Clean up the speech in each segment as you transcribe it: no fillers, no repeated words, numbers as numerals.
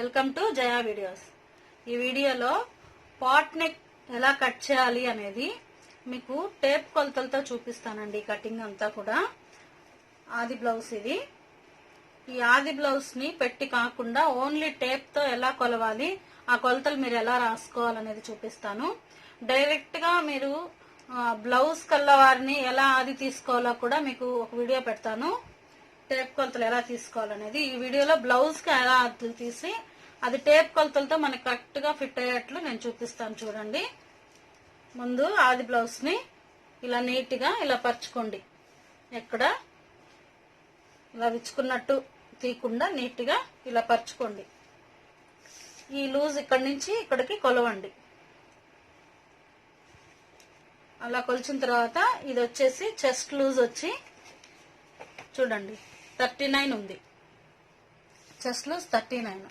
Welcome to Jaya videos. ఈ వీడియోలో pot neck ఎలా కట్ చేయాలి అనేది మీకు టేప్ కొలతలతో చూపిస్తానండి. కటింగ్ అంతా కూడా ఆది బ్లౌజ్ ఇది. ఈ ఆది బ్లౌజ్ ని పెట్టి కాకుండా ఓన్లీ టేప్ తో ఎలా కొలవాలి, ఆ కొలతలు మీరు ఎలా రాసుకోవాలనేది చూపిస్తాను. డైరెక్ట్ గా మీరు బ్లౌజ్ కల్లవారిని ఎలా ఆది తీసుకోవాలో కూడా మీకు ఒక వీడియో పెడతాను. టేప్ కొలతలు ఎలా తీసుకోవాలనేది ఈ వీడియోలో బ్లౌజ్ కి ఎలా అద్దలు తీసి అది టేప్ కొలతలతో మనకి కరెక్ట్ గా ఫిట్ అయ్యేట్లు నేను చూపిస్తాను. చూడండి, ముందు ఆది బ్లౌజ్ ని ఇలా నీట్ గా ఇలా పరుచుకోండి. ఎక్కడ ఇలా విచ్చుకున్నట్టు తీయకుండా నీట్ గా ఇలా పరుచుకోండి. ఈ లూజ్ ఇక్కడి నుంచి ఇక్కడికి కొలవండి. అలా కొలిచిన తర్వాత ఇది వచ్చేసి చెస్ట్ లూజ్ వచ్చి చూడండి 39 ఉంది. Chest loose 39.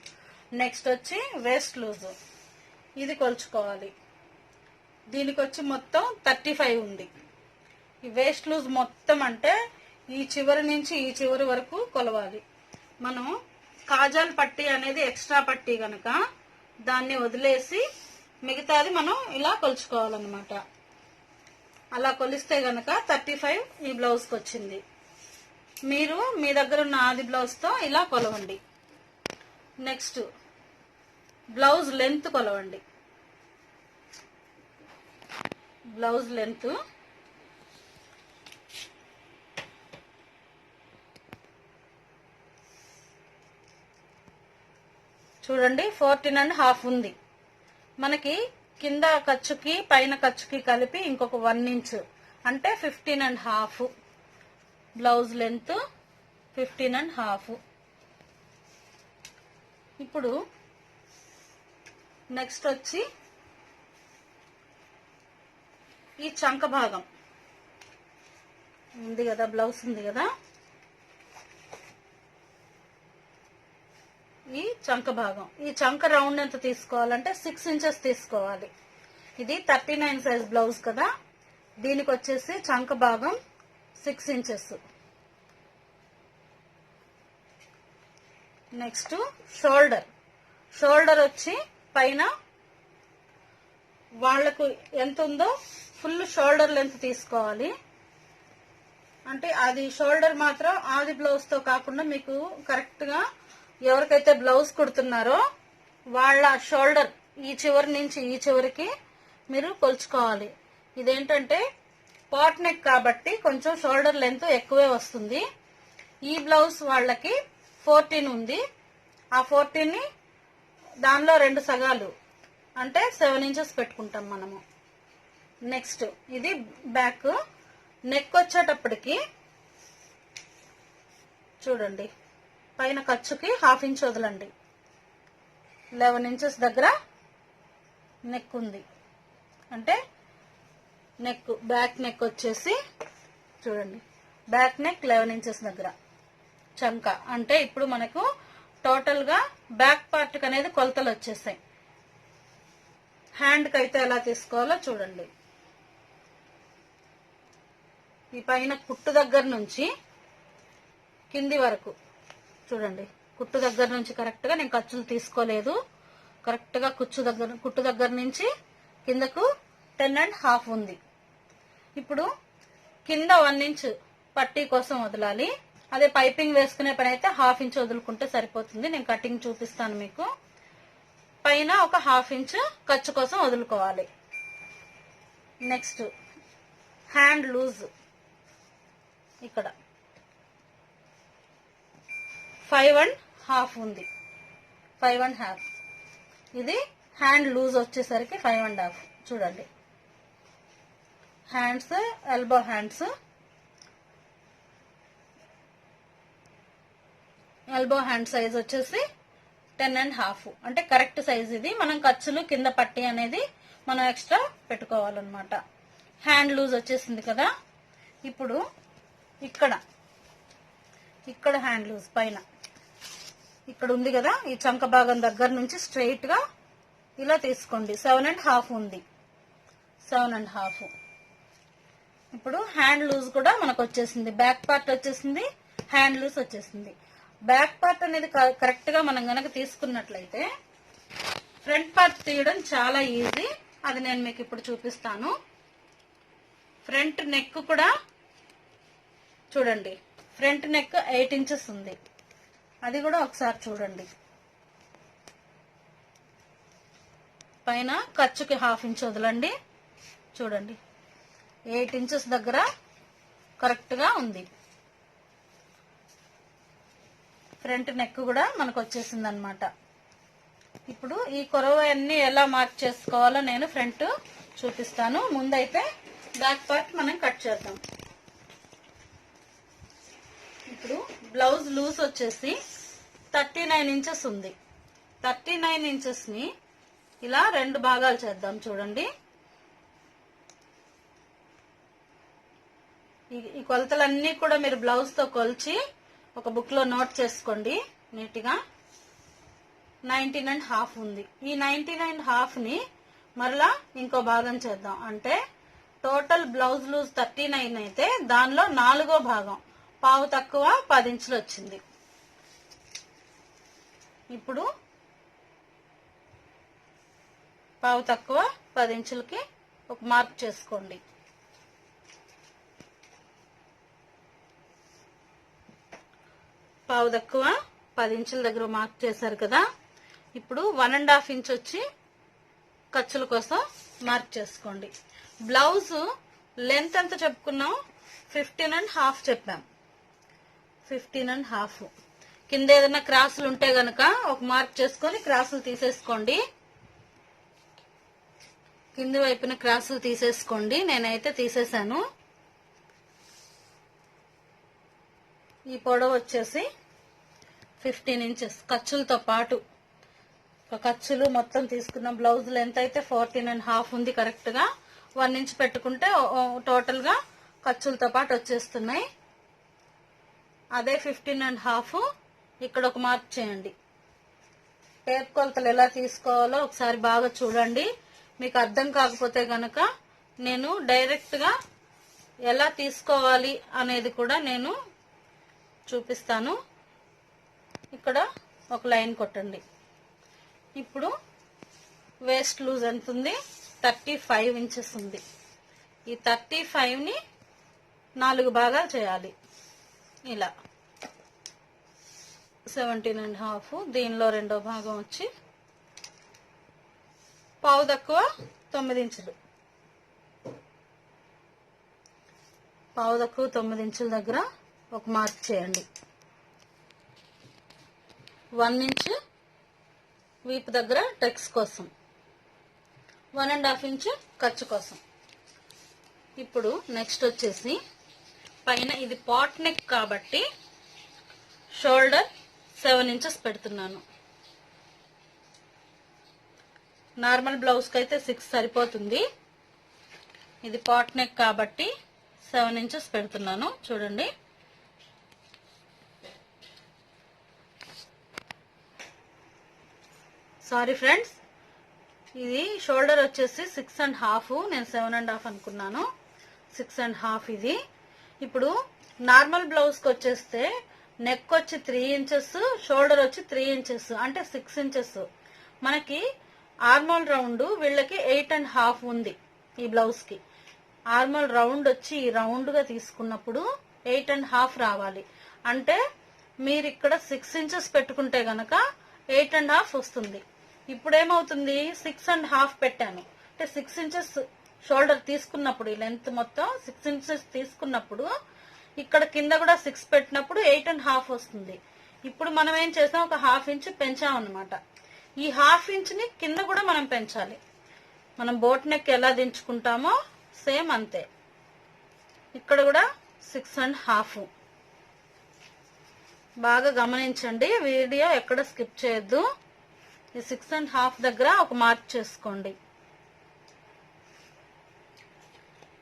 నెక్స్ట్ వచ్చి వేస్ట్ లూజ్, ఇది కొలుచుకోవాలి. దీనికి వచ్చి మొత్తం 35 ఉంది. ఈ వేస్ట్ లూజ్ మొత్తం అంటే ఈ చివరి నుంచి ఈ చివరి వరకు కొలవాలి. మనం కాజాల్ పట్టీ అనేది ఎక్స్ట్రా పట్టీ గనక దాన్ని వదిలేసి మిగతాది మనం ఇలా కొలుచుకోవాలన్నమాట. అలా కొలిస్తే గనక 35 ఈ బ్లౌజ్కి వచ్చింది. మీరు మీ దగ్గర ఉన్న ఆది బ్లౌజ్ తో ఇలా కొలవండి. నెక్స్ట్ బ్లౌజ్ లెంత్ కొలవండి. బ్లౌజ్ లెంత్ చూడండి 14.5 ఉంది. మనకి కింద ఖర్చుకి పైన ఖర్చుకి కలిపి ఇంకొక 1 ఇంచ్ అంటే 15.5. Blouse length 15.5. ఇప్పుడు నెక్స్ట్ వచ్చి ఈ చంక భాగం ఉంది కదా, బ్లౌజ్ ఉంది కదా, ఈ చంక భాగం, ఈ చంక రౌండ్ ఎంత తీసుకోవాలంటే 6 ఇంచెస్ తీసుకోవాలి. ఇది 39 సైజ్ బ్లౌజ్ కదా, దీనికి వచ్చేసి చంక భాగం 6 ఇంచెస్. నెక్స్ట్ షోల్డర్ వచ్చి పైన వాళ్లకు ఎంత ఉందో ఫుల్ షోల్డర్ లెంత్ తీసుకోవాలి. అంటే అది షోల్డర్ మాత్రం ఆది బ్లౌజ్ తో కాకుండా మీకు కరెక్ట్ గా ఎవరికైతే బ్లౌజ్ కుడుతున్నారో వాళ్ళ షోల్డర్ ఈ చివరి నుంచి ఈ చివరికి మీరు కొలుచుకోవాలి. ఇదేంటంటే పాట్ నెక్ కాబట్టి కొంచెం షోల్డర్ లెంత్ ఎక్కువే వస్తుంది. ఈ బ్లౌజ్ వాళ్ళకి 14 ఉంది. ఆ 14 ని దానిలో 2 సగాలు అంటే 7 ఇంచెస్ పెట్టుకుంటాం మనము. నెక్స్ట్ ఇది బ్యాక్ నెక్ వచ్చేటప్పటికి చూడండి, పైన ఖర్చుకి 1/2 ఇంచ్ వదలండి. 11 ఇంచెస్ దగ్గర నెక్ ఉంది. అంటే నెక్ బ్యాక్ నెక్ వచ్చేసి చూడండి, బ్యాక్ నెక్ 11 ఇంచెస్ దగ్గర చంక. అంటే ఇప్పుడు మనకు టోటల్ గా బ్యాక్ పార్ట్ అనేది కొలతలు వచ్చేసాయి. హ్యాండ్ కి అయితే ఎలా తీసుకోవాలో చూడండి. ఈ పైన కుట్టు దగ్గర నుంచి కింది వరకు చూడండి, కుట్టు దగ్గర నుంచి కరెక్ట్ గా నేను ఖర్చులు తీసుకోలేదు. కరెక్ట్ గా కుట్టు దగ్గర నుంచి కిందకు 10.5 ఉంది. ఇప్పుడు కింద 1 ఇంచ్ పట్టీ కోసం వదలాలి. అదే పైపింగ్ వేసుకునే పని అయితే 1/2 ఇంచ్ వదులుకుంటే సరిపోతుంది. నేను కటింగ్ చూపిస్తాను మీకు. పైన ఒక 1/2 ఇంచ్ ఖర్చు కోసం వదులుకోవాలి. నెక్స్ట్ హ్యాండ్ లూజ్ ఇక్కడ 5.5 ఉంది. 5.5 ఇది హ్యాండ్ లూజ్ వచ్చేసరికి 5.5. చూడండి, హ్యాండ్స్ ఎల్బో హ్యాండ్స్ సైజ్ వచ్చేసి 10.5 అంటే కరెక్ట్ సైజ్. ఇది మనం ఖర్చులు కింద పట్టి అనేది మనం ఎక్స్ట్రా పెట్టుకోవాలన్నమాట. హ్యాండ్ లూజ్ వచ్చేసింది కదా. ఇప్పుడు ఇక్కడ హ్యాండ్ లూజ్ పైన ఇక్కడ ఉంది కదా, ఈ చంక భాగం దగ్గర నుంచి స్ట్రైట్ గా ఇలా తీసుకోండి. 7.5 ఉంది. 7.5. ఇప్పుడు హ్యాండ్ లూజ్ కూడా మనకు వచ్చేసింది. బ్యాక్ పార్ట్ వచ్చేసింది, హ్యాండ్ లూజ్ వచ్చేసింది. బ్యాక్ పార్ట్ అనేది కరెక్ట్ గా మనం గనక తీసుకున్నట్లయితే ఫ్రంట్ పార్ట్ తీయడం చాలా ఈజీ. అది నేను మీకు ఇప్పుడు చూపిస్తాను. ఫ్రంట్ నెక్ కూడా చూడండి, ఫ్రంట్ నెక్ 8 ఇంచెస్ ఉంది. అది కూడా ఒకసారి చూడండి. పైన ఖర్చుకి 1/2 ఇంచ్ వదలండి. చూడండి 8 ఇంచెస్ దగ్గర కరెక్ట్ గా ఉంది. ఫ్రంట్ నెక్ కూడా మనకు వచ్చేసింది అనమాట. ఇప్పుడు ఈ కొరవన్నీ ఎలా మార్క్ చేసుకోవాలో నేను ఫ్రంట్ చూపిస్తాను. ముందైతే బ్యాక్ పార్ట్ మనం కట్ చేద్దాం. ఇప్పుడు బ్లౌజ్ లూజ్ వచ్చేసి 39 ఇంచెస్ ఉంది. 39 ఇంచెస్ ని ఇలా 2 భాగాలు చేద్దాం. చూడండి ఈ కొలతలన్నీ కూడా మీరు బ్లౌజ్ తో కొలిచి ఒక బుక్ లో నోట్ చేసుకోండి నీట్ గా. 19.5 ఉంది. ఈ 19.5 ని మరలా ఇంకో భాగం చేద్దాం. అంటే టోటల్ బ్లౌజ్ లూజ్ 39 అయితే దానిలో 4వ భాగం పావు తక్కువ 10 ఇంచులు వచ్చింది. ఇప్పుడు పావు తక్కువ 10 ఇంచులకి ఒక మార్క్ చేసుకోండి. పావు తక్కువ 10 ఇంచుల దగ్గర మార్క్ చేశారు కదా. ఇప్పుడు 1.5 ఇంచ్ వచ్చి ఖర్చుల కోసం మార్క్ చేసుకోండి. బ్లౌజ్ లెంత్ ఎంత చెప్పుకున్నాం? 15.5 చెప్పాం. 15.5. కింద ఏదైనా క్రాసులు ఉంటే గనక ఒక మార్క్ చేసుకొని క్రాసులు తీసేసుకోండి. కింది వైపున క్రాసులు తీసేసుకోండి. నేనైతే తీసేశాను. ఈ పొడవు వచ్చేసి 15 ఇంచెస్ ఖర్చులతో పాటు. ఖర్చులు మొత్తం తీసుకున్న బ్లౌజ్ లెంత్ అయితే 14.5 ఉంది. కరెక్ట్ గా 1 ఇంచ్ పెట్టుకుంటే టోటల్ గా ఖర్చులతో పాటు వచ్చేస్తున్నాయి. అదే 15.5 ఇక్కడ ఒక మార్క్ చేయండి. టేప్ కొలతలు ఎలా తీసుకోవాలో ఒకసారి బాగా చూడండి. మీకు అర్థం కాకపోతే గనక నేను డైరెక్ట్ గా ఎలా తీసుకోవాలి అనేది కూడా నేను చూపిస్తాను. ఇక్కడ ఒక లైన్ కొట్టండి. ఇప్పుడు వేస్ట్ లూజ్ ఎంత ఉంది? 35 ఇంచెస్ ఉంది. ఈ 35 ని 4 భాగాలు చేయాలి. ఇలా 17.5. దీనిలో 2వ భాగం వచ్చి పావు తక్కువ 9 ఇంచులు. పావు తక్కువ 9 ఇంచుల దగ్గర ఒక మార్క్ చేయండి. 1 ఇంచ్ వీపు దగ్గర టెక్స్ కోసం, 1.5 ఇంచ్ ఖర్చు కోసం. ఇప్పుడు నెక్స్ట్ వచ్చేసి పైన ఇది పాట్ నెక్ కాబట్టి షోల్డర్ 7 ఇంచెస్ పెడుతున్నాను. నార్మల్ బ్లౌజ్ కి అయితే 6 సరిపోతుంది. ఇది పాట్ నెక్ కాబట్టి 7 ఇంచెస్ పెడుతున్నాను. చూడండి సారీ ఫ్రెండ్స్, ఇది షోల్డర్ వచ్చేసి 6.5. నేను 7.5 అనుకున్నాను. 6.5 ఇది. ఇప్పుడు నార్మల్ బ్లౌజ్ కి వచ్చేస్తే నెక్ వచ్చి 3 ఇంచెస్, షోల్డర్ వచ్చి 3 ఇంచెస్ అంటే 6 ఇంచెస్. మనకి ఆర్మోల్ రౌండ్ వీళ్ళకి 8.5 ఉంది. ఈ బ్లౌజ్ కి ఆర్మోల్ రౌండ్ వచ్చి ఈ రౌండ్ గా తీసుకున్నప్పుడు 8.5 రావాలి. అంటే మీరు ఇక్కడ 6 ఇంచెస్ పెట్టుకుంటే గనక 8.5 వస్తుంది. ఇప్పుడు ఏమవుతుంది? 6.5 పెట్టాను అంటే 6 ఇంచెస్ షోల్డర్ తీసుకున్నప్పుడు, ఈ లెంత్ మొత్తం 6 ఇంచెస్ తీసుకున్నప్పుడు ఇక్కడ కింద కూడా 6 పెట్టినప్పుడు 8.5 వస్తుంది. ఇప్పుడు మనం ఏం చేసాం? ఒక 1/2 ఇంచ్ పెంచామన్నమాట. ఈ 1/2 ఇంచ్ ని కింద కూడా మనం పెంచాలి. మనం బోట్ నెక్ ఎలా దించుకుంటామో సేమ్ అంతే. ఇక్కడ కూడా 6.5. బాగా గమనించండి, వీడియో ఎక్కడ స్కిప్ చేయొద్దు. ఈ 6.5 దగ్గర ఒక మార్క్ చేసుకోండి.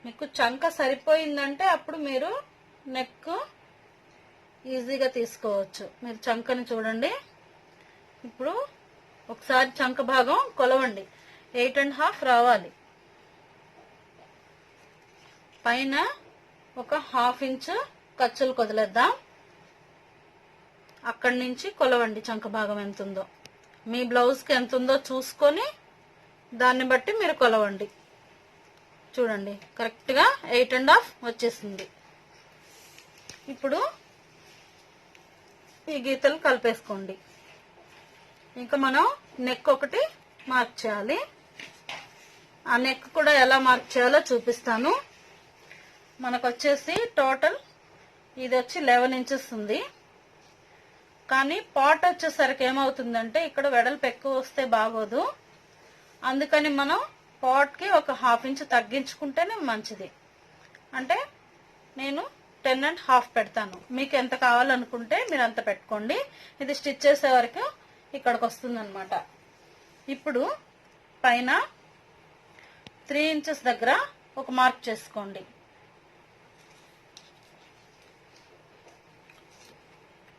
మీకు చంక సరిపోయిందంటే అప్పుడు మీరు నెక్ ఈజీగా తీసుకోవచ్చు. మీరు చంకని చూడండి. ఇప్పుడు ఒకసారి చంక భాగం కొలవండి. 8.5 రావాలి. పైన ఒక 1/2 ఇంచ్ ఖర్చులు వదిలేద్దాం. అక్కడి నుంచి కొలవండి చంక భాగం ఎంత ఉందో. మీ బ్లౌజ్కి ఎంత ఉందో చూసుకొని దాన్ని బట్టి మీరు కొలవండి. చూడండి కరెక్ట్గా 8.5 వచ్చేసింది. ఇప్పుడు ఈ గీతలు కలిపేసుకోండి. ఇంకా మనం నెక్ ఒకటి మార్క్ చేయాలి. ఆ నెక్ కూడా ఎలా మార్క్ చేయాలో చూపిస్తాను. మనకు వచ్చేసి టోటల్ ఇది వచ్చి 11 ఇంచెస్ ఉంది. కానీ పాట్ వచ్చేసరికి ఏమవుతుందంటే ఇక్కడ వెడల్పు ఎక్కువ వస్తే బాగోదు. అందుకని మనం పాట్కి ఒక 1/2 ఇంచ్ తగ్గించుకుంటేనే మంచిది. అంటే నేను 10.5 పెడతాను. మీకు ఎంత కావాలనుకుంటే మీరు అంత పెట్టుకోండి. ఇది స్టిచ్ చేసే వరకు ఇక్కడికి వస్తుంది అనమాట. ఇప్పుడు పైన 3 ఇంచెస్ దగ్గర ఒక మార్క్ చేసుకోండి.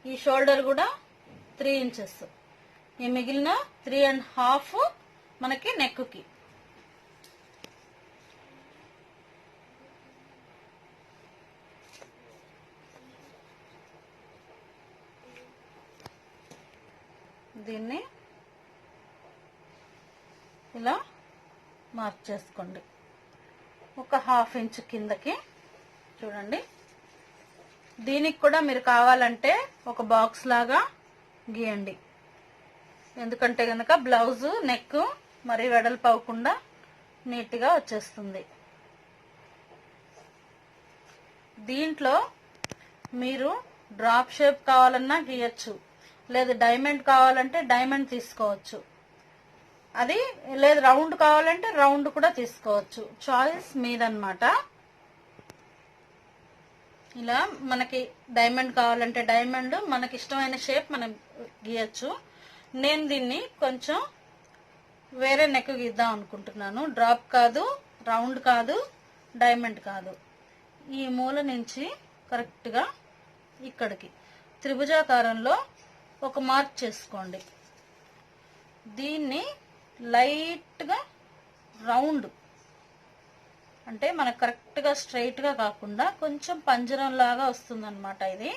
ఈ షోల్డర్ కూడా 3 ఇంచెస్. ఈ మిగిలిన 3.5 మనకి నెక్కి. దీన్ని ఇలా మార్క్ చేసుకోండి. ఒక 1/2 ఇంచ్ కిందకి చూడండి. దీనికి కూడా మీరు కావాలంటే ఒక బాక్స్ లాగా గీయండి. ఎందుకంటే గనక బ్లౌజ్ నెక్ మరి వెడల్పు అవ్వకుండా నీట్గా వచ్చేస్తుంది. దీంట్లో మీరు డ్రాప్ షేప్ కావాలన్నా గీయచ్చు, లేదు డైమండ్ కావాలంటే డైమండ్ తీసుకోవచ్చు, అది లేదు రౌండ్ కావాలంటే రౌండ్ కూడా తీసుకోవచ్చు. చాయిస్ మీదన్నమాట. ఇలా మనకి డైమండ్ కావాలంటే డైమండ్, మనకి ఇష్టమైన షేప్ మనం గీయచ్చు. నేను దీన్ని కొంచెం వేరే నెక్ గీద్దాం అనుకుంటున్నాను. డ్రాప్ కాదు, రౌండ్ కాదు, డైమండ్ కాదు. ఈ మూల నుంచి కరెక్ట్గా ఇక్కడికి త్రిభుజాకారంలో ఒక మార్క్ చేసుకోండి. దీన్ని లైట్గా రౌండ్, అంటే మనకు కరెక్ట్గా స్ట్రైట్గా కాకుండా కొంచెం పంజరం లాగా వస్తుంది అనమాట. ఇది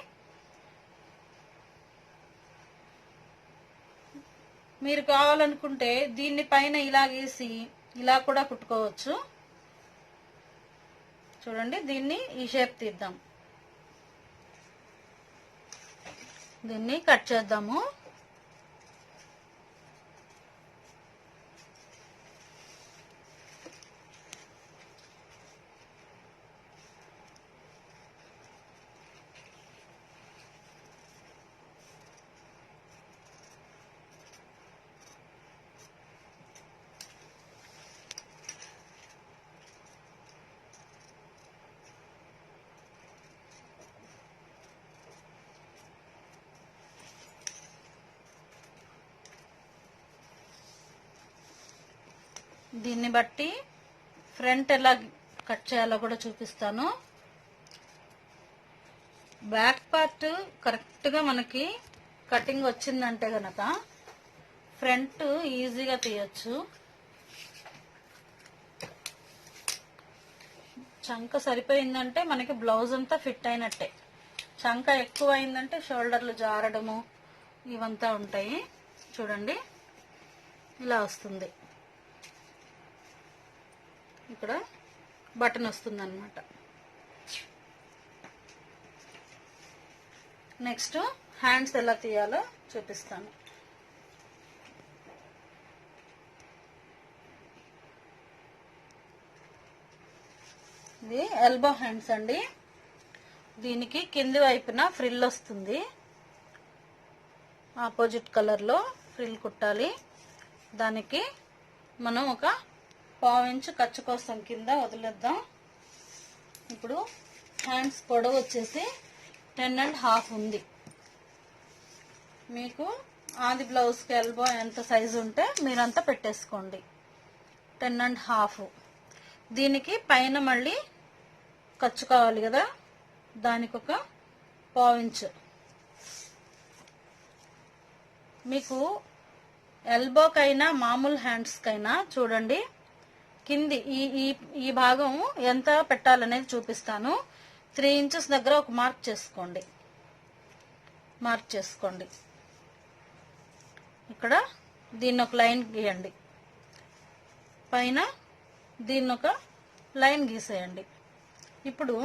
మీరు కావాలనుకుంటే దీన్ని పైన ఇలా గీసి ఇలా కూడా కుట్టుకోవచ్చు. చూడండి, దీన్ని ఈ షేప్ తీద్దాం. దీన్ని కట్ చేద్దాము. దీన్ని బట్టి ఫ్రంట్ ఎలా కట్ చేయాలో కూడా చూపిస్తాను. బ్యాక్ పార్ట్ కరెక్ట్గా మనకి కటింగ్ వచ్చిందంటే గనక ఫ్రంట్ ఈజీగా తీయచ్చు. చంక సరిపోయిందంటే మనకి బ్లౌజ్ అంతా ఫిట్ అయినట్టే. చంక ఎక్కువ అయిందంటే షోల్డర్లు జారడము ఇవంతా ఉంటాయి. చూడండి, ఇలా వస్తుంది. ఇక్కడ బటన్ వస్తుంది అన్నమాట. నెక్స్ట్ హ్యాండ్స్ ఎలా తీయాలో చూపిస్తాను. ఇది ఎల్బో హ్యాండ్స్ అండి. దీనికి కింది వైపున ఫ్రిల్ వస్తుంది. ఆపోజిట్ కలర్లో ఫ్రిల్ కుట్టాలి. దానికి మనం ఒక 1/4 ఇంచ్ ఖర్చు కోసం కింద వదిలేద్దాం. ఇప్పుడు హ్యాండ్స్ పొడవు వచ్చేసి 10.5 ఉంది. మీకు ఆది బ్లౌజ్కి ఎల్బో ఎంత సైజు ఉంటే మీరంతా పెట్టేసుకోండి. 10.5. దీనికి పైన మళ్ళీ ఖర్చు కావాలి కదా, దానికి ఒక 1/4 ఇంచ్. మీకు ఎల్బోకైనా మామూలు హ్యాండ్స్కైనా చూడండి, కింది ఈ భాగం ఎంత పెట్టాలనేది చూపిస్తాను. 3 ఇంచెస్ దగ్గర ఒక మార్క్ చేసుకోండి. మార్క్ చేసుకోండి. ఇక్కడ దీన్ని ఒక లైన్ గీయండి, పైన దీన్ని ఒక లైన్ గీసేయండి. ఇప్పుడు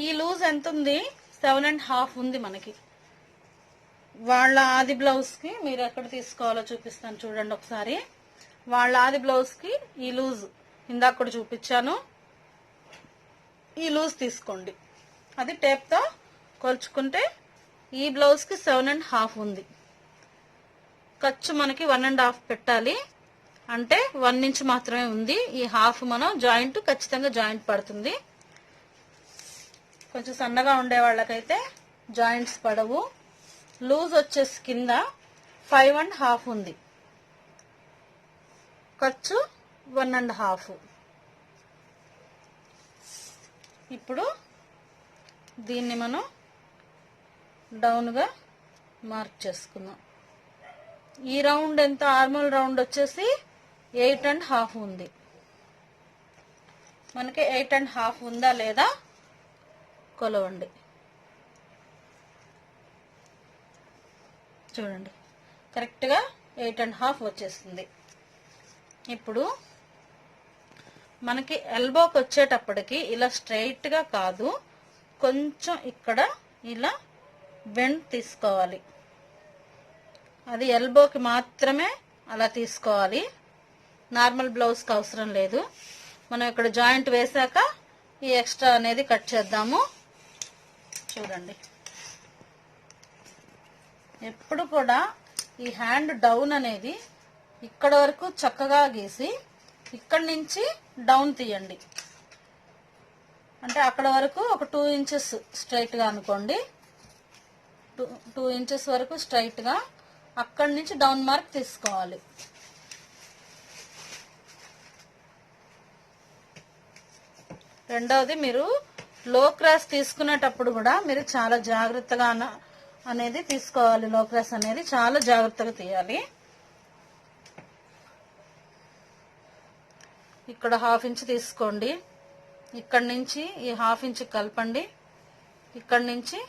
ఈ లూజ్ ఎంత ఉంది? 7.5 ఉంది మనకి. వాళ్ళ ఆది బ్లౌజ్కి మీరు ఎక్కడ తీసుకోవాలో చూపిస్తాను చూడండి ఒకసారి. వాళ్ళ ఆది బ్లౌజ్కి ఈ లూజ్ ఇందాక కూడా చూపించాను, ఈ లూజ్ తీసుకోండి. అది టేప్తో కొలుచుకుంటే ఈ బ్లౌజ్కి 7.5 ఉంది. ఖర్చు మనకి 1.5 పెట్టాలి, అంటే 1 ఇంచ్ మాత్రమే ఉంది. ఈ హాఫ్ మనం జాయింట్ ఖచ్చితంగా జాయింట్ పడుతుంది. కొంచెం సన్నగా ఉండే వాళ్ళకైతే జాయింట్స్ పడవు. లూజ్ వచ్చేసి కింద 5.5 ఉంది, ఖర్చు 1.5. ఇప్పుడు దీన్ని మనం డౌన్గా మార్క్ చేసుకుందాం. ఈ రౌండ్ ఎంత? ఆర్మల్ రౌండ్ వచ్చేసి 8.5 ఉంది. మనకి 8.5 ఉందా లేదా కొలవండి. చూడండి, కరెక్ట్గా 8.5 వచ్చేస్తుంది. ఇప్పుడు మనకి ఎల్బోకి వచ్చేటప్పటికి ఇలా స్ట్రైట్గా కాదు, కొంచెం ఇక్కడ ఇలా బెండ్ తీసుకోవాలి. అది ఎల్బోకి మాత్రమే అలా తీసుకోవాలి, నార్మల్ బ్లౌజ్కి అవసరం లేదు. మనం ఇక్కడ జాయింట్ వేసాక ఈ ఎక్స్ట్రా అనేది కట్ చేద్దాము. చూడండి, ఎప్పుడు కూడా ఈ హ్యాండ్ డౌన్ అనేది ఇక్కడ వరకు చక్కగా గీసి ఇక్కడి నుంచి డౌన్ తీయండి. అంటే అక్కడ వరకు ఒక 2 ఇంచెస్ స్ట్రైట్గా అనుకోండి. 2 ఇంచెస్ వరకు స్ట్రైట్గా అక్కడి నుంచి డౌన్ మార్క్ తీసుకోవాలి. రెండవది, మీరు లో క్రాస్ తీసుకునేటప్పుడు కూడా మీరు చాలా జాగ్రత్తగా అనేది తీసుకోవాలి. లో క్రాస్ అనేది చాలా జాగ్రత్తగా తీయాలి. ఇక్కడ 1/2 ఇంచ్ తీసుకోండి, ఇక్కడి నుంచి ఈ 1/2 ఇంచ్ కలపండి, ఇక్కడి నుంచి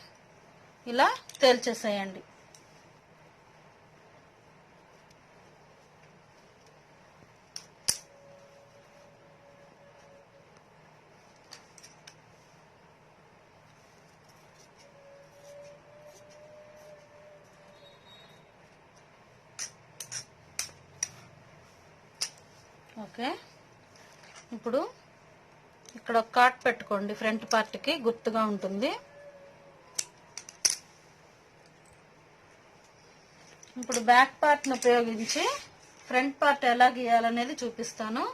ఇలా తేల్చేసేయండి. ఓకే, ఇప్పుడు ఇక్కడ ఒక కాట్ పెట్టుకోండి, ఫ్రంట్ పార్ట్కి గుర్తుగా ఉంటుంది. ఇప్పుడు బ్యాక్ పార్ట్ను ఉపయోగించి ఫ్రంట్ పార్ట్ ఎలా గీయాలనేది చూపిస్తాను.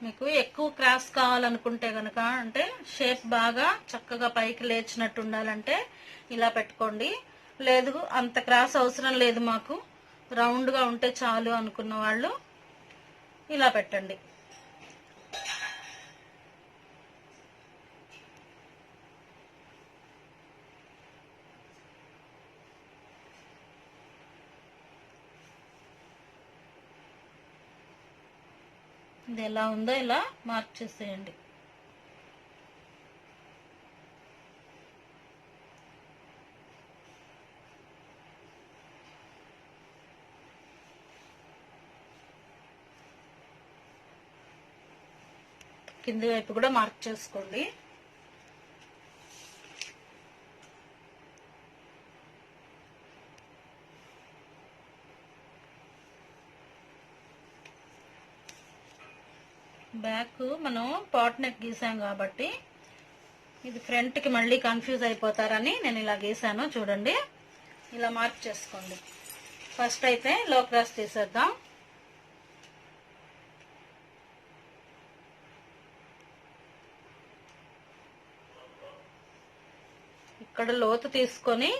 మీకు ఎక్కువ క్రాస్ కావాలనుకుంటే కనుక, అంటే షేప్ బాగా చక్కగా పైకి లేచినట్టు ఉండాలంటే ఇలా పెట్టుకోండి. లేదు అంత క్రాస్ అవసరం లేదు, మాకు రౌండ్గా ఉంటే చాలు అనుకున్న వాళ్ళు ఇలా పెట్టండి. ఇది ఎలా ఉందో ఇలా మార్క్ చేసేయండి. కింది వైపు కూడా మార్క్ చేసుకోండి. బ్యాక్ మనం పాట్ నెక్ గీసాం కాబట్టి ఇది ఫ్రంట్ కి మళ్ళీ కన్ఫ్యూజ్ అయిపోతారని నేను ఇలా గీసాను. చూడండి, ఇలా మార్క్ చేసుకోండి. ఫస్ట్ అయితే లో క్రాస్ తీసేద్దాం. ఇక్కడ లోతు తీసుకొని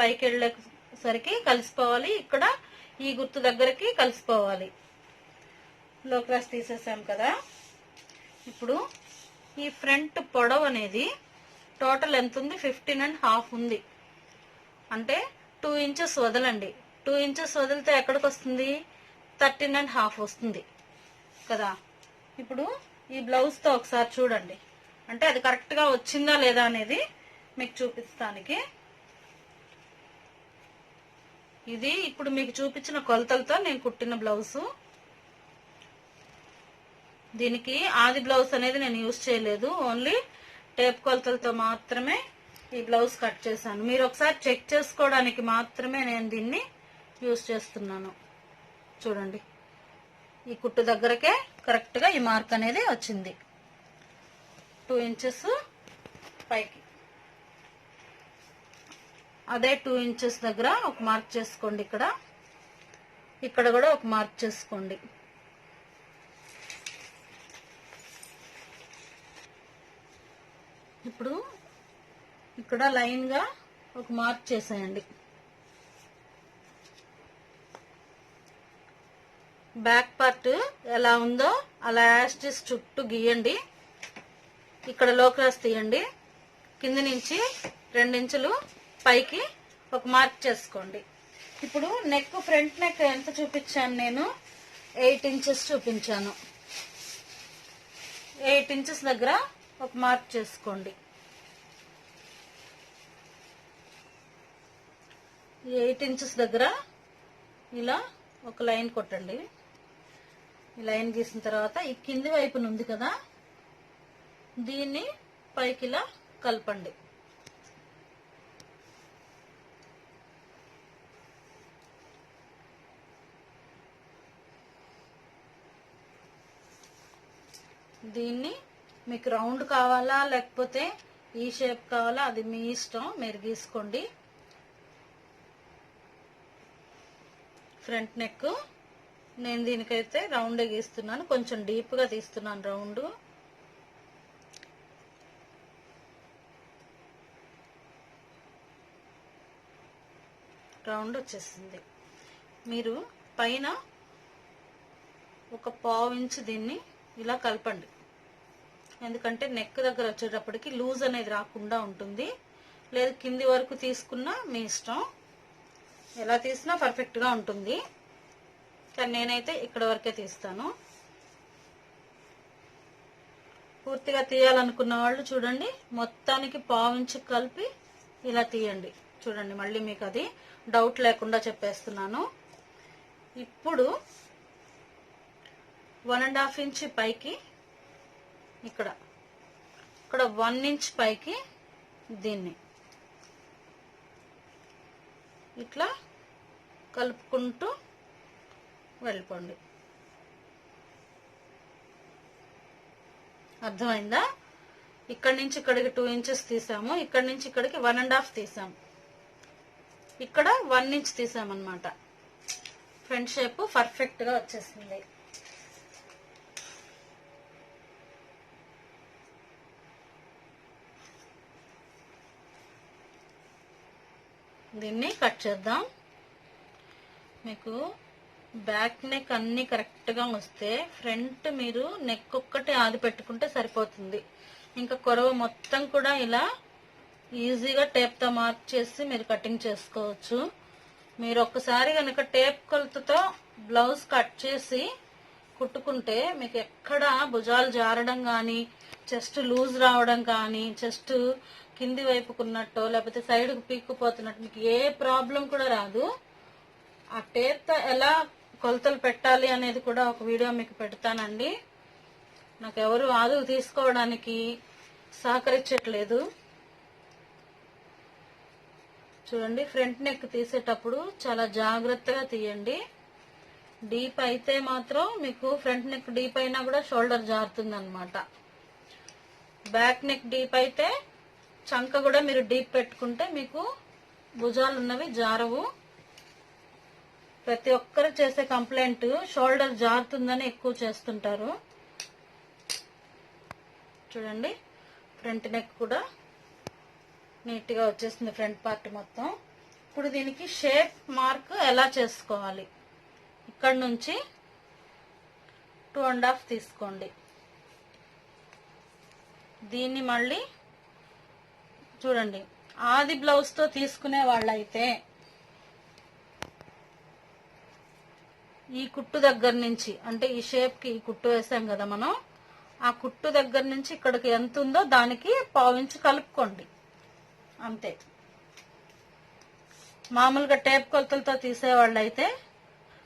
పైకి వెళ్ళేసరికి కలిసిపోవాలి, ఇక్కడ ఈ గుర్తు దగ్గరికి కలిసిపోవాలి. లో క్రాస్ తీసేసాం కదా. ఇప్పుడు ఈ ఫ్రంట్ పొడవు అనేది టోటల్ ఎంత ఉంది? 15.5 ఉంది. అంటే 2 ఇంచెస్ వదలండి. 2 ఇంచెస్ వదిలితే ఎక్కడికి వస్తుంది? 13.5 వస్తుంది కదా. ఇప్పుడు ఈ బ్లౌజ్తో ఒకసారి చూడండి, అంటే అది కరెక్ట్గా వచ్చిందా లేదా అనేది మీకు చూపిస్తానికి. ఇది ఇప్పుడు మీకు చూపించిన కొలతలతో నేను కుట్టిన బ్లౌజు. దీనికి ఆది బ్లౌజ్ అనేది నేను యూజ్ చేయలేదు, ఓన్లీ టేప్ కొలతలతో మాత్రమే ఈ బ్లౌజ్ కట్ చేశాను. మీరు ఒకసారి చెక్ చేసుకోవడానికి మాత్రమే నేను దీన్ని యూజ్ చేస్తున్నాను. చూడండి, ఈ కుట్టు దగ్గరకే కరెక్ట్గా ఈ మార్క్ అనేది వచ్చింది. 2 ఇంచెస్ పైకి, అదే 2 ఇంచెస్ దగ్గర ఒక మార్క్ చేసుకోండి. ఇక్కడ కూడా ఒక మార్క్ చేసుకోండి. ఇప్పుడు ఇక్కడ లైన్ గా ఒక మార్క్ చేసేయండి. బ్యాక్ పార్ట్ ఎలా ఉందో అలా యాస్టిస్ చుట్టూ గీయండి. ఇక్కడ లో క్రాస్ తీయండి. కింద నుంచి 2 ఇంచులు పైకి ఒక మార్క్ చేసుకోండి. ఇప్పుడు నెక్, ఫ్రంట్ నెక్ ఎంత చూపించాను నేను? 8 ఇంచెస్ చూపించాను. 8 ఇంచెస్ దగ్గర ఒక మార్క్ చేసుకోండి. 8 ఇంచెస్ దగ్గర ఇలా ఒక లైన్ కొట్టండి. ఈ లైన్ గీసిన తర్వాత ఈ కింది వైపున ఉంది కదా, దీన్ని పైకి ఇలా కలపండి. దీన్ని మీకు రౌండ్ కావాలా లేకపోతే ఈ షేప్ కావాలా అది మీ ఇష్టం, మీరు గీసుకోండి. ఫ్రంట్ నెక్ నేను దీనికైతే రౌండ్ గీస్తున్నాను, కొంచెం డీప్ గా తీస్తున్నాను. రౌండ్ వచ్చేసింది. మీరు పైన ఒక 1/2 ఇంచు దీన్ని ఇలా కలపండి, ఎందుకంటే నెక్ దగ్గర వచ్చేటప్పటికి లూజ్ అనేది రాకుండా ఉంటుంది. లేదు కింది వరకు తీసుకున్నా మీ ఇష్టం, ఎలా తీసినా పర్ఫెక్ట్ గా ఉంటుంది. కానీ నేనైతే ఇక్కడ వరకే తీస్తాను. పూర్తిగా తీయాలనుకున్న వాళ్ళు చూడండి, మొత్తానికి 1/2 ఇంచు కలిపి ఇలా తీయండి. చూడండి, మళ్ళీ మీకు అది డౌట్ లేకుండా చెప్పేస్తున్నాను. ఇప్పుడు 1.5 ఇంచ్ పైకి, ఇక్కడ 1 ఇంచ్ పైకి దీన్ని ఇట్లా కలుపుకుంటూ వెళ్ళిపోండి. అర్థమైందా? ఇక్కడి నుంచి ఇక్కడికి 2 ఇంచెస్ తీసాము, ఇక్కడి నుంచి ఇక్కడికి 1.5 తీసాము, ఇక్కడ 1 ఇంచ్ తీసామన్నమాట. ఫ్రంట్ షేప్ పర్ఫెక్ట్ గా వచ్చేసింది. దీన్ని కట్ చేద్దాం. మీకు బ్యాక్ నెక్ అన్ని కరెక్ట్ గా వస్తే ఫ్రంట్ మీరు నెక్ ఒక్కటి ఆది పెట్టుకుంటే సరిపోతుంది. ఇంకా కొరవ మొత్తం కూడా ఇలా ఈజీగా టేప్ తో మార్క్ చేసి మీరు కటింగ్ చేసుకోవచ్చు. మీరు ఒక్కసారి కనుక టేప్ కొలతతో బ్లౌజ్ కట్ చేసి కుట్టుకుంటే మీకు ఎక్కడ భుజాలు జారడం కానీ, చెస్ట్ లూజ్ రావడం కానీ, చెస్ట్ కింది వైపుకున్నట్టు లేకపోతే సైడ్ కు పీక్కుపోతున్నట్టు మీకు ఏ ప్రాబ్లం కూడా రాదు. ఆ టేప్ తో ఎలా కొలతలు పెట్టాలి అనేది కూడా ఒక వీడియో మీకు పెడతానండి. నాకు ఎవరు ఆదువు తీసుకోవడానికి సహకరించట్లేదు. చూడండి, ఫ్రంట్ నెక్ తీసేటప్పుడు చాలా జాగ్రత్తగా తీయండి. డీప్ అయితే మాత్రం మీకు ఫ్రంట్ నెక్ డీప్ అయినా కూడా షోల్డర్ జారుతుంది అనమాట. బ్యాక్ నెక్ డీప్ అయితే చంక కూడా మీరు డీప్ పెట్టుకుంటే మీకు భుజాలు ఉన్నవి జారవు. ప్రతి ఒక్కరు చేసే కంప్లైంట్ షోల్డర్ జారుతుందని ఎక్కువ చేస్తుంటారు. చూడండి, ఫ్రంట్ నెక్ కూడా నీట్ గా వచ్చేసింది, ఫ్రంట్ పార్ట్ మొత్తం. ఇప్పుడు దీనికి షేప్ మార్క్ ఎలా చేసుకోవాలి? ఇక్కడ నుంచి 2.5 తీసుకోండి. దీన్ని మళ్ళీ చూడండి, ఆది బ్లౌజ్ తో తీసుకునే వాళ్ళైతే ఈ కుట్టు దగ్గర నుంచి, అంటే ఈ షేప్ కి ఈ కుట్టు వేసాం కదా మనం, ఆ కుట్టు దగ్గర నుంచి ఇక్కడికి ఎంత ఉందో దానికి 1/2 ఇంచు కలుపుకోండి అంతే. మామూలుగా టేప్ కొలతలతో తీసేవాళ్ళు అయితే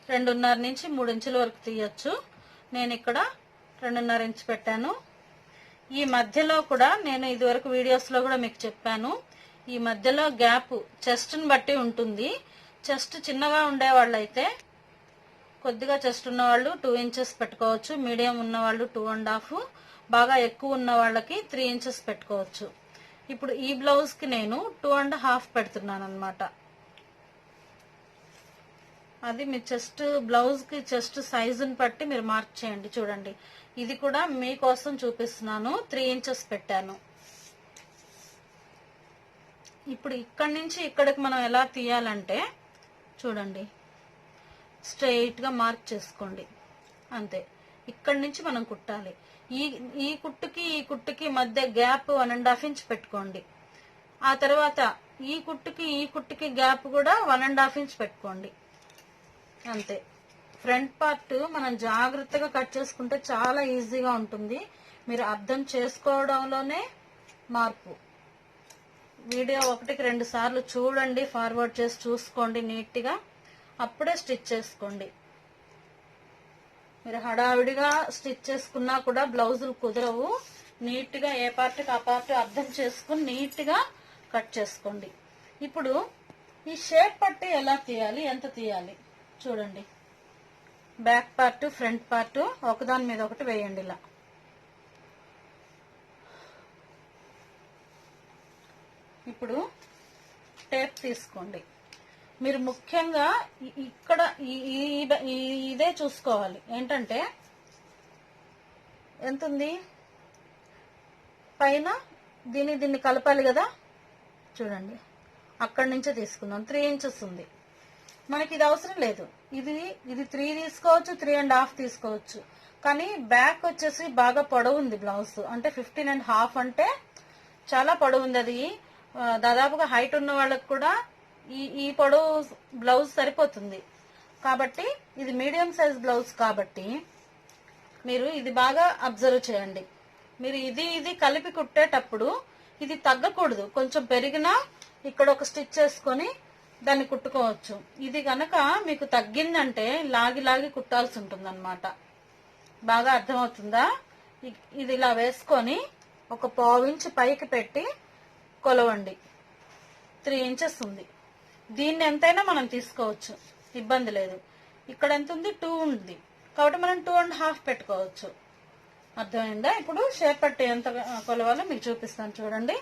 2.5 నుంచి 3 ఇంచుల వరకు తీయొచ్చు. నేను ఇక్కడ 2.5 ఇంచు పెట్టాను. ఈ మధ్యలో కూడా నేను ఇదివరకు వీడియోస్ లో కూడా మీకు చెప్పాను, ఈ మధ్యలో గ్యాప్ చెస్ట్ ని బట్టి ఉంటుంది. చెస్ట్ చిన్నగా ఉండే వాళ్ళు అయితే, కొద్దిగా చెస్ట్ ఉన్న వాళ్ళు 2 ఇంచెస్ పెట్టుకోవచ్చు, మీడియం ఉన్న వాళ్ళు 2.5, బాగా ఎక్కువ ఉన్న వాళ్ళకి 3 ఇంచెస్ పెట్టుకోవచ్చు. ఇప్పుడు ఈ బ్లౌజ్ కి నేను 2.5 పెడుతున్నాను అన్నమాట. అది మీ చెస్ట్ బ్లౌజ్ కి చెస్ట్ సైజుని బట్టి మీరు మార్క్ చేయండి. చూడండి, ఇది కూడా మీకోసం చూపిస్తున్నాను, 3 ఇంచెస్ పెట్టాను. ఇప్పుడు ఇక్కడి నుంచి ఇక్కడికి మనం ఎలా తీయాలంటే చూడండి, స్ట్రైట్ గా మార్క్ చేసుకోండి అంతే. ఇక్కడి నుంచి మనం కుట్టాలి. ఈ కుట్టుకి మధ్య గ్యాప్ 1.5 ఇంచ్ పెట్టుకోండి. ఆ తర్వాత ఈ కుట్టుకి గ్యాప్ కూడా 1.5 ఇంచ్ పెట్టుకోండి అంతే. ఫ్రంట్ పార్ట్ మనం జాగ్రత్తగా కట్ చేసుకుంటే చాలా ఈజీగా ఉంటుంది. మీరు అర్థం చేసుకోవడంలోనే మార్పు. వీడియో 1కి 2 సార్లు చూడండి, ఫార్వర్డ్ చేసి చూసుకోండి నీట్ గా, అప్పుడే స్టిచ్ చేసుకోండి. మీరు హడావిడిగా స్టిచ్ చేసుకున్నా కూడా బ్లౌజులు కుదరవు. నీట్ గా ఏ పార్ట్కి ఆ పార్ట్ అర్థం చేసుకుని నీట్ గా కట్ చేసుకోండి. ఇప్పుడు ఈ షేప్ పట్టి ఎలా తీయాలి, ఎంత తీయాలి చూడండి. బ్యాక్ పార్ట్ ఫ్రంట్ పార్ట్ ఒకదాని మీద ఒకటి వేయండి ఇలా. ఇప్పుడు టేప్ తీసుకోండి. మీరు ముఖ్యంగా ఇక్కడ ఇదే చూసుకోవాలి, ఏంటంటే ఎంత ఉంది పైన, దీన్ని కలపాలి కదా. చూడండి, అక్కడి నుంచే తీసుకుందాం. 3 ఇంచెస్ ఉంది మనకి, ఇది అవసరం లేదు. ఇది 3 తీసుకోవచ్చు, 3.5 తీసుకోవచ్చు. కానీ బ్యాక్ వచ్చేసి బాగా పొడవు ఉంది బ్లౌజ్, అంటే 15.5 అంటే చాలా పొడవు ఉంది. అది దాదాపుగా హైట్ ఉన్న వాళ్ళకి కూడా ఈ పొడవు బ్లౌజ్ సరిపోతుంది. కాబట్టి ఇది మీడియం సైజ్ బ్లౌజ్ కాబట్టి మీరు ఇది బాగా అబ్జర్వ్ చేయండి. మీరు ఇది కలిపి కుట్టేటప్పుడు ఇది తగ్గకూడదు, కొంచెం పెరిగినా ఇక్కడ ఒక స్టిచ్ చేసుకొని దాన్ని కుట్టుకోవచ్చు. ఇది గనక మీకు తగ్గిందంటే లాగి కుట్టాల్సి ఉంటుంది అన్నమాట. బాగా అర్థమవుతుందా? ఇది ఇలా వేసుకొని ఒక 1/2 ఇంచ్ పైకి పెట్టి కొలవండి. 3 ఇంచెస్ ఉంది. దీన్ని ఎంతైనా మనం తీసుకోవచ్చు, ఇబ్బంది లేదు. ఇక్కడ ఎంత ఉంది, 2 ఉంది కాబట్టి మనం 2.5 పెట్టుకోవచ్చు. అర్థమైందా? ఇప్పుడు షేప్ పట్టి ఎంత కొలవాలో మీకు చూపిస్తాను చూడండి.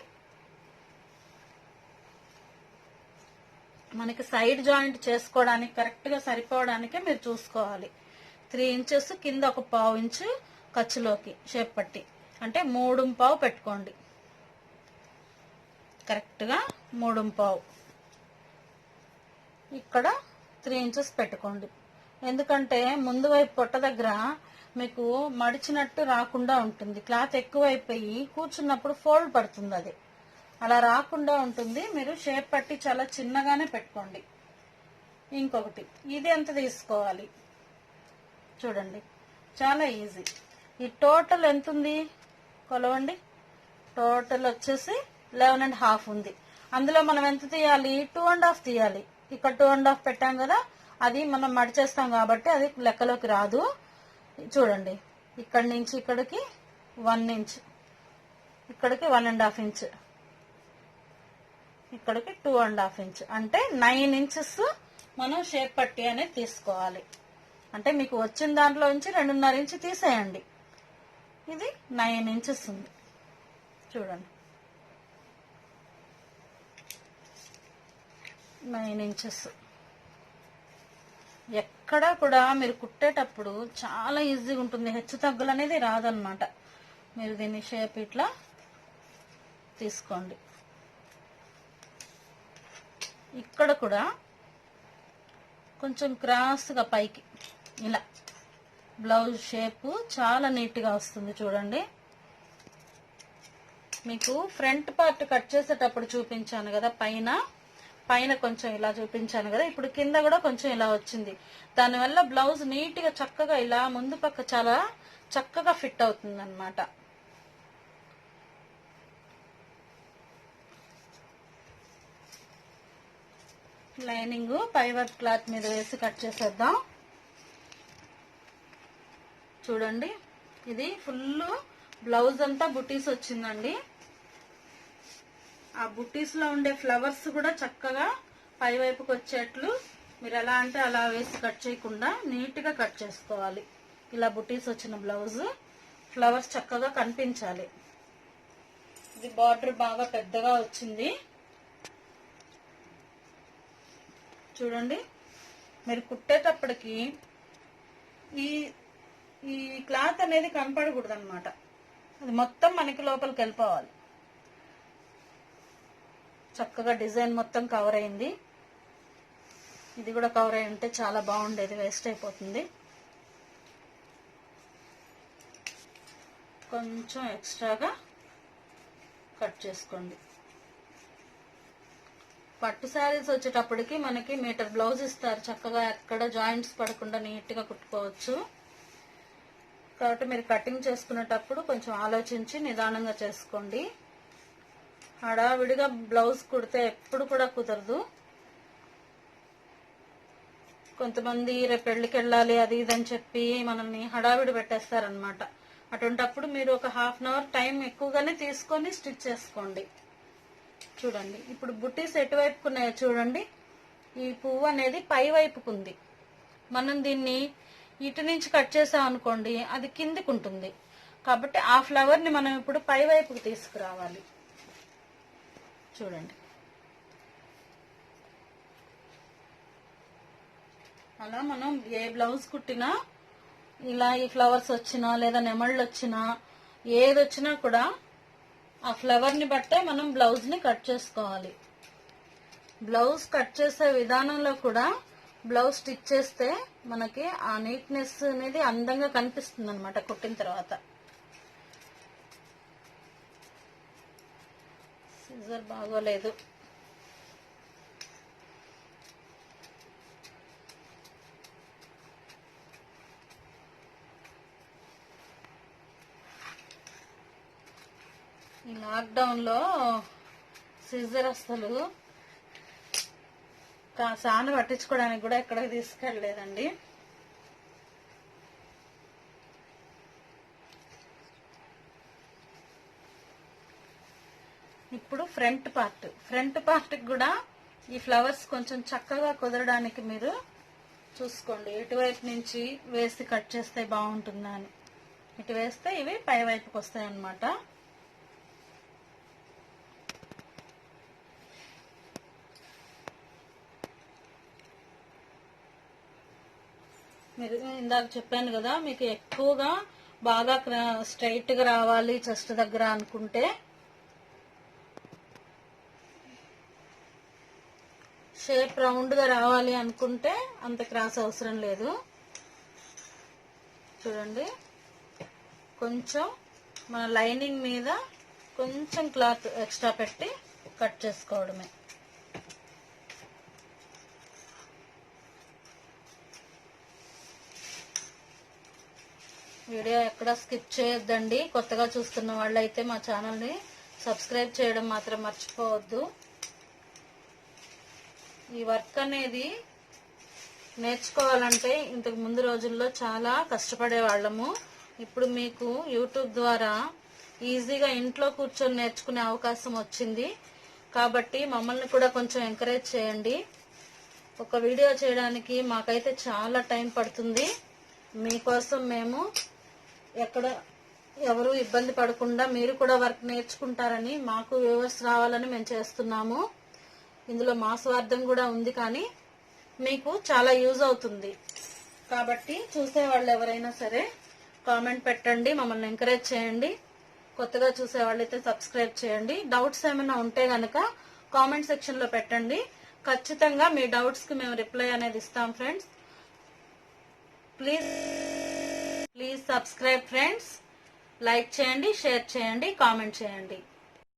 మనకి సైడ్ జాయింట్ చేసుకోవడానికి కరెక్ట్ గా సరిపోవడానికే మీరు చూసుకోవాలి. 3 ఇంచెస్ కింద ఒక 1/2 ఇంచు ఖర్చులోకి షేప్ పట్టి, అంటే 3.5 పెట్టుకోండి. కరెక్ట్ గా 3.5. ఇక్కడ 3 ఇంచెస్ పెట్టుకోండి. ఎందుకంటే ముందు వైపు పొట్ట దగ్గర మీకు మడిచినట్టు రాకుండా ఉంటుంది. క్లాత్ ఎక్కువైపోయి కూర్చున్నప్పుడు ఫోల్డ్ పడుతుంది, అది అలా రాకుండా ఉంటుంది. మీరు షేప్ పట్టి చాలా చిన్నగానే పెట్టుకోండి. ఇంకొకటి, ఇది ఎంత తీసుకోవాలి చూడండి, చాలా ఈజీ. ఈ టోటల్ ఎంత ఉంది కొలవండి. టోటల్ వచ్చేసి 11.5 ఉంది. అందులో మనం ఎంత తీయాలి, 2.5 తీయాలి. ఇక్కడ 2.5 పెట్టాం కదా, అది మనం మడిచేస్తాం కాబట్టి అది లెక్కలోకి రాదు. చూడండి, ఇక్కడి నుంచి ఇక్కడికి 1 ఇంచ్, ఇక్కడికి 1.5 ఇంచ్, ఇక్కడికి 2.5 ఇంచ్, అంటే 9 ఇంచెస్ మనం షేప్ పట్టి అనేది తీసుకోవాలి. అంటే మీకు వచ్చిన దాంట్లో నుంచి 2.5 ఇంచ్ తీసేయండి. ఇది 9 ఇంచెస్ ఉంది చూడండి. 9 ఇంచెస్. ఎక్కడా కూడా మీరు కుట్టేటప్పుడు చాలా ఈజీగా ఉంటుంది, హెచ్చు తగ్గులు అనేది రాదనమాట. మీరు దీన్ని షేప్ ఇట్లా తీసుకోండి. ఇక్కడ కూడా కొంచెం క్రాస్గా పైకి ఇలా బ్లౌజ్ షేప్ చాలా నీట్గా వస్తుంది చూడండి. మీకు ఫ్రంట్ పార్ట్ కట్ చేసేటప్పుడు చూపించాను కదా, పైన కొంచెం ఇలా చూపించాను కదా, ఇప్పుడు కింద కూడా కొంచెం ఇలా వచ్చింది. దానివల్ల బ్లౌజ్ నీట్ గా చక్కగా ఇలా ముందు పక్క చాలా చక్కగా ఫిట్ అవుతుంది అన్నమాట. లైనింగ్ పై వర్క్ క్లాత్ మీద వేసి కట్ చేసేద్దాం. చూడండి, ఇది ఫుల్ బ్లౌజ్ అంతా బుటీస్ వచ్చిందండి. ఆ బుటీస్ లో ఉండే ఫ్లవర్స్ కూడా చక్కగా పై వైపుకి వచ్చేట్లు మీరు ఎలా అంటే అలా వేసి కట్ చేయకుండా నీట్ గా కట్ చేసుకోవాలి. ఇలా బుటీస్ వచ్చిన బ్లౌజ్ ఫ్లవర్స్ చక్కగా కనిపించాలి. ఇది బార్డర్ బాగా పెద్దగా వచ్చింది. చూడండి, మీరు కుట్టేటప్పటికి ఈ ఈ క్లాత్ అనేది కనపడకూడదు అనమాట. అది మొత్తం మనకి లోపలికి వెళ్ళిపోవాలి. చక్కగా డిజైన్ మొత్తం కవర్ అయింది. ఇది కూడా కవర్ అయి ఉంటే చాలా బాగుండేది, వేస్ట్ అయిపోతుంది. కొంచెం ఎక్స్ట్రాగా కట్ చేసుకోండి. పట్టు శారీస్ వచ్చేటప్పటికి మనకి మీటర్ బ్లౌజ్ ఇస్తారు. చక్కగా ఎక్కడ జాయింట్స్ పడకుండా నీట్ గా కుట్టుకోవచ్చు. కాబట్టి మీరు కటింగ్ చేసుకునేటప్పుడు కొంచెం ఆలోచించి నిదానంగా చేసుకోండి. హడావిడిగా బ్లౌజ్ కుడితే ఎప్పుడు కూడా కుదరదు. కొంతమంది రేపు పెళ్లికి వెళ్ళాలి అది ఇదని చెప్పి మనల్ని హడావిడి పెట్టేస్తారనమాట. అటువంటప్పుడు మీరు ఒక హాఫ్ అన్ అవర్ టైం ఎక్కువగానే తీసుకొని స్టిచ్ చేసుకోండి. చూడండి, ఇప్పుడు బుట్టీస్ ఎటువైపుకున్నాయో చూడండి. ఈ పువ్వు అనేది పై వైపుకుంది. మనం దీన్ని ఇటు నుంచి కట్ చేసాం అనుకోండి, అది కిందికి ఉంటుంది. కాబట్టి ఆ ఫ్లవర్ ని మనం ఇప్పుడు పై వైపుకి తీసుకురావాలి. చూడండి, అలా మనం ఏ బ్లౌజ్ కుట్టినా ఇలా ఈ ఫ్లవర్స్ వచ్చినా లేదా నెమళ్ళు వచ్చినా ఏది వచ్చినా కూడా ఆ ఫ్లవర్ ని బట్టే మనం బ్లౌజ్ ని కట్ చేసుకోవాలి. బ్లౌజ్ కట్ చేసే విధానంలో కూడా బ్లౌజ్ స్టిచ్ చేస్తే మనకి ఆ నీట్నెస్ అనేది అందంగా కనిపిస్తుంది అనమాట కుట్టిన తర్వాత. సిజర్ బాగోలేదు. ఈ లాక్డౌన్ లో సిజర్ అసలు సాన పట్టించుకోవడానికి కూడా ఎక్కడికి తీసుకెళ్ళలేదండి. ఇప్పుడు ఫ్రంట్ పార్ట్ కూడా ఈ ఫ్లవర్స్ కొంచెం చక్కగా కుదరడానికి మీరు చూసుకోండి. ఎటువైపు నుంచి వేసి కట్ చేస్తే బాగుంటుందా అని. ఇటు వేస్తే ఇవి పై వైపుకి వస్తాయి అన్నమాట. మీరు ఇందాక చెప్పాను కదా, మీకు ఎక్కువగా బాగా స్ట్రైట్ గా రావాలి చెస్ట్ దగ్గర అనుకుంటే షేప్ రౌండ్ గా రావాలి అనుకుంటే అంత క్రాస్ అవసరం లేదు. చూడండి, కొంచెం మన లైనింగ్ మీద కొంచెం క్లాత్ ఎక్స్ట్రా పెట్టి కట్ చేసుకోవడమే. వీడియో ఎక్కడ స్కిప్ చేయొద్దండి. కొత్తగా చూస్తున్న వాళ్ళైతే మా ఛానల్ని సబ్స్క్రైబ్ చేయడం మాత్రం మర్చిపోవద్దు. ఈ వర్క్ అనేది నేర్చుకోవాలంటే ఇంతకు ముందు రోజుల్లో చాలా కష్టపడే వాళ్ళము. ఇప్పుడు మీకు యూట్యూబ్ ద్వారా ఈజీగా ఇంట్లో కూర్చొని నేర్చుకునే అవకాశం వచ్చింది. కాబట్టి మమ్మల్ని కూడా కొంచెం ఎంకరేజ్ చేయండి. ఒక వీడియో చేయడానికి మాకైతే చాలా టైం పడుతుంది. మీకోసం మేము ఎక్కడ ఎవరు ఇబ్బంది పడకుండా మీరు కూడా వర్క్ నేర్చుకుంటారని, మాకు వ్యూవర్స్ రావాలని మేము చేస్తున్నాము. ఇందులో మా స్వార్థం కూడా ఉంది, కానీ మీకు చాలా యూజ్ అవుతుంది. కాబట్టి చూసే వాళ్ళు ఎవరైనా సరే కామెంట్ పెట్టండి, మమ్మల్ని ఎంకరేజ్ చేయండి. కొత్తగా చూసే వాళ్ళైతే సబ్స్క్రైబ్ చేయండి. డౌట్స్ ఏమైనా ఉంటే గనక కామెంట్ సెక్షన్ లో పెట్టండి. ఖచ్చితంగా మీ డౌట్స్ కి మేము రిప్లై అనేది ఇస్తాం friends. Please subscribe friends. Like చేయండి, షేర్ చేయండి, కామెంట్ చేయండి.